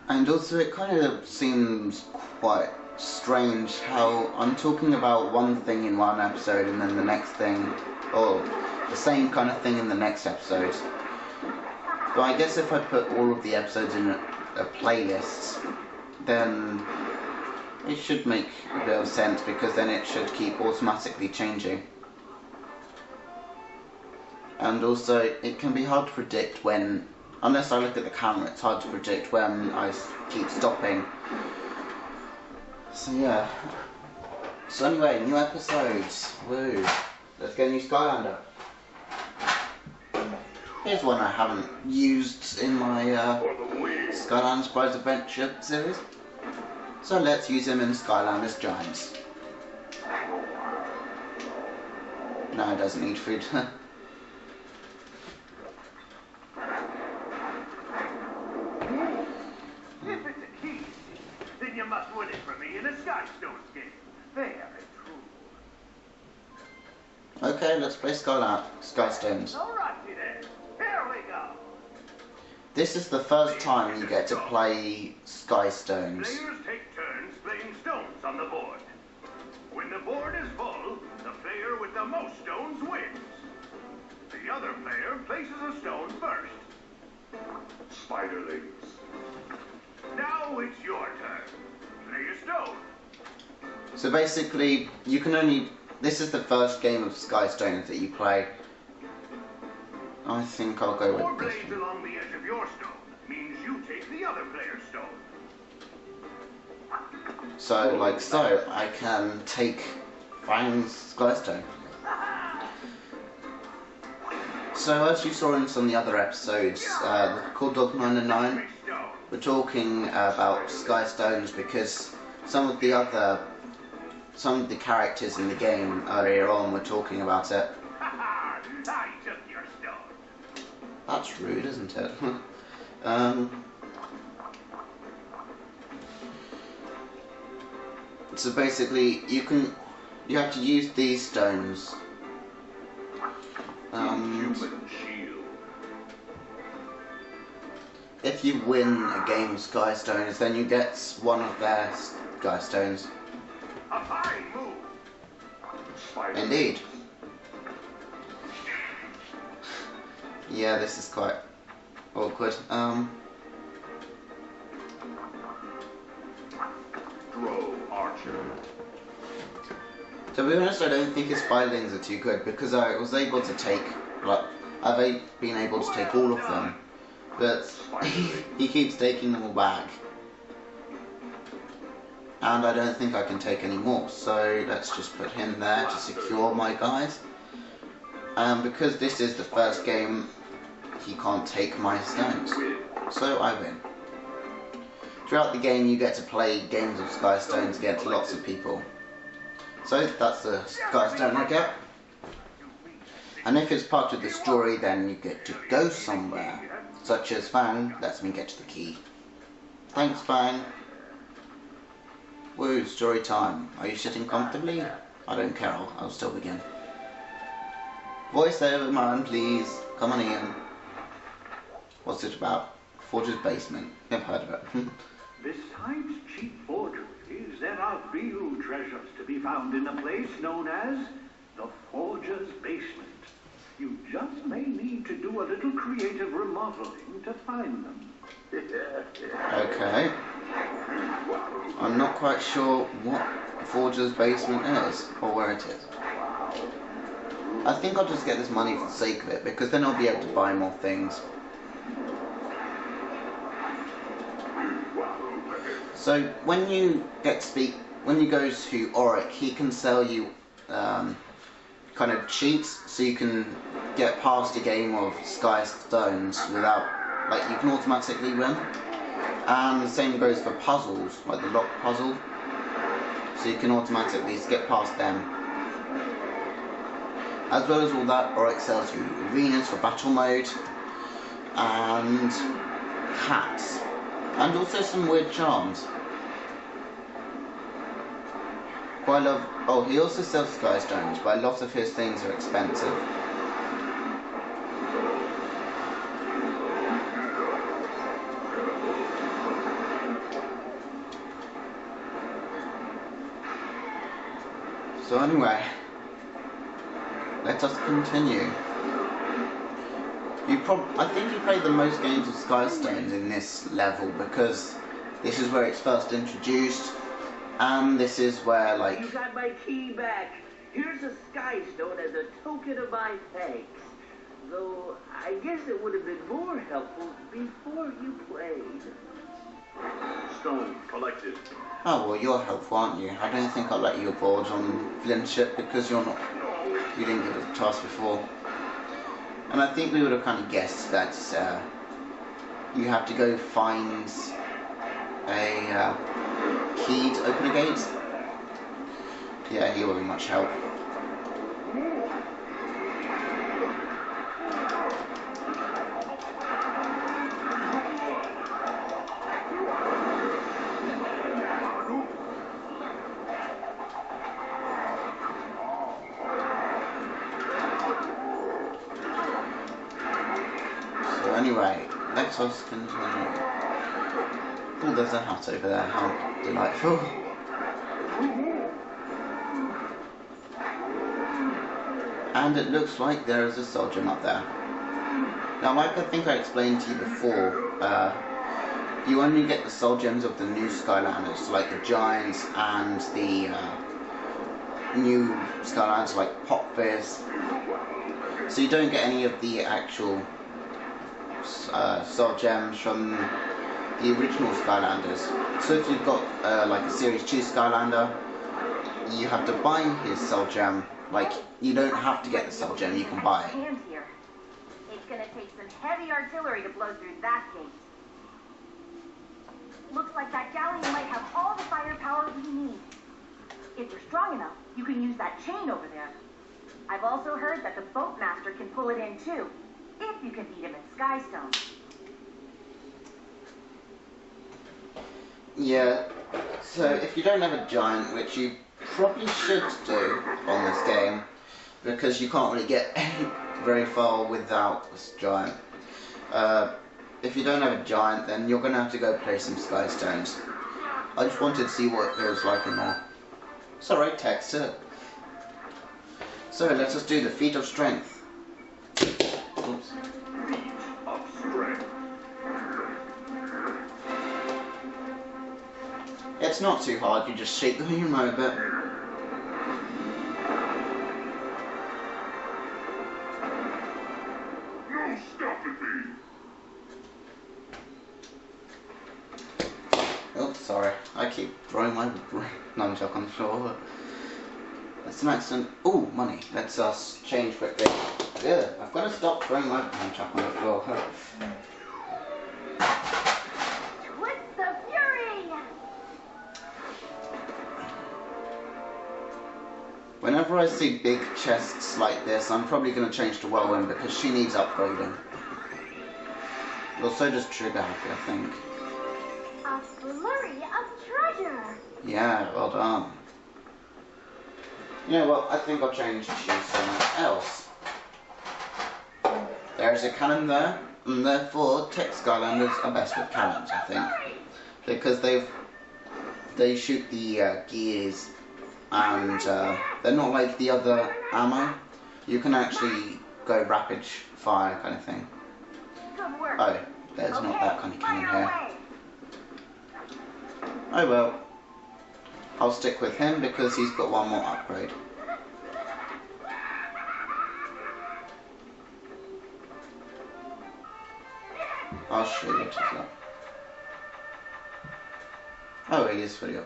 And also it kind of seems quite strange how I'm talking about one thing in one episode and then the next thing, or the same kind of thing in the next episode. But I guess if I put all of the episodes in a playlist, then it should make a bit of sense, because then it should keep automatically changing. And also it can be hard to predict when, unless I look at the camera, it's hard to predict when I keep stopping. So yeah. So anyway, new episodes. Woo. Let's get a new Skylander. Here's one I haven't used in my Skylanders Surprise Adventure series. So let's use him in Skylanders Giants. No, it doesn't need food. If it's a key, then you must win it for me in a Skystones game. Very true. Okay, let's play Skystones. Alrighty then. Here we go. This is the first time you get to play Skystones. Players take turns playing stones on the board. When the board is full, the player with the most stones wins. The other player places a stone first. Spiderlings. Now it's your turn. Play a stone. So basically, you can only... This is the first game of Skystones that you play. I think I'll go Four with this blades one. along the edge of your stone means you take the other player's stone. So, like so, I can take Fang's Skystone. So, as you saw in some of the other episodes, called Dog 909, we're talking about Skystones because some of the characters in the game earlier on were talking about it. I took your stone. That's rude, isn't it? So basically, you have to use these stones. If you win a game of Skystones, then you get one of their Skystones. A fine move. Indeed. Yeah, this is quite awkward. Throw, archer. To be honest, I don't think his filings are too good, because I was able to take, like, I've been able to take all of them, but he keeps taking them all back. And I don't think I can take any more, so let's just put him there to secure my guys. Because this is the first game, he can't take my stones, so I win. Throughout the game you get to play games of Skystones against lots of people. So that's the Skystone I get. And if it's part of the story, then you get to go somewhere, such as Fang lets me get to the key. Thanks, Fang. Woo, story time. Are you sitting comfortably? I don't care, I'll still begin. Voiceover man, please. Come on in. What's it about? Forger's basement. Never heard of it. Besides cheap forgeries, there are real treasures to be found in a place known as the Forger's Basement. You just may need to do a little creative remodeling to find them. Okay. I'm not quite sure what Forger's Basement is, or where it is. I think I'll just get this money for the sake of it, because then I'll be able to buy more things. So when you when you go to Auric, he can sell you kind of cheats, so you can get past a game of Skystones without, like, you can automatically win. And the same goes for puzzles, like the lock puzzle, so you can automatically skip past them. As well as all that, Auric sells you arenas for battle mode, and hats, and also some weird charms. Quite a lot. Oh, he also sells Skystones, but a lot of his things are expensive. So anyway, let us continue. I think you played the most games of Skystones in this level because this is where it's first introduced, and this is where, like... You got my key back. Here's a skystone as a token of my thanks. Though, I guess it would have been more helpful before you played. Stone collected. Oh, well, you're helpful, aren't you? I don't think I'll let you aboard on Flynn's ship because you didn't give us a task before. And I think we would have kind of guessed that you have to go find a key to open a gate. Yeah, he won't be much help. So anyway, let's us continue. Oh, there's a hut over there. How delightful. And it looks like there is a soul gem up there. Now, like I think I explained to you before, you only get the soul gems of the new Skylanders, so like the giants and the new Skylanders like Pop Fizz. So you don't get any of the actual soul gems from the original Skylanders. So if you've got like a Series 2 Skylander, you have to buy his soul gem. Like, you don't have to get the soul gem, you can buy it. Here. It's gonna take some heavy artillery to blow through that gate. Looks like that galleon might have all the firepower we need. If you're strong enough, you can use that chain over there. I've also heard that the boatmaster can pull it in too, if you can beat him in Skystone. Yeah, so if you don't have a giant, which you probably should do on this game, because you can't really get very far without this giant. If you don't have a giant, then you're going to have to go play some Skystones. I just wanted to see what it feels like in there. Sorry, text it. So let us do the feat of strength. Oops. Feat of strength. It's not too hard, you just shake the remote a bit. No stopping me. Oops, sorry. I keep throwing my nunchuck on the floor. That's an accident. Ooh, money. Let's change quickly. Good. I've got to stop throwing my nunchuck on the floor. Twist the fury! Whenever I see big chests like this, I'm probably going to change to Whirlwind because she needs upgrading. Well, so does Trigger Happy, I think. A flurry of treasure! Yeah, well done. You know what, I think I'll change to something else. There's a cannon there, and therefore tech Skylanders are best with cannons, I think. Because they shoot the gears, and they're not like the other ammo. You can actually go rapid fire kind of thing. Good work. Oh, there's not that kind of cannon here. Oh well. I'll stick with him because he's got one more upgrade. I'll show you what he's got. Oh, he is fully up.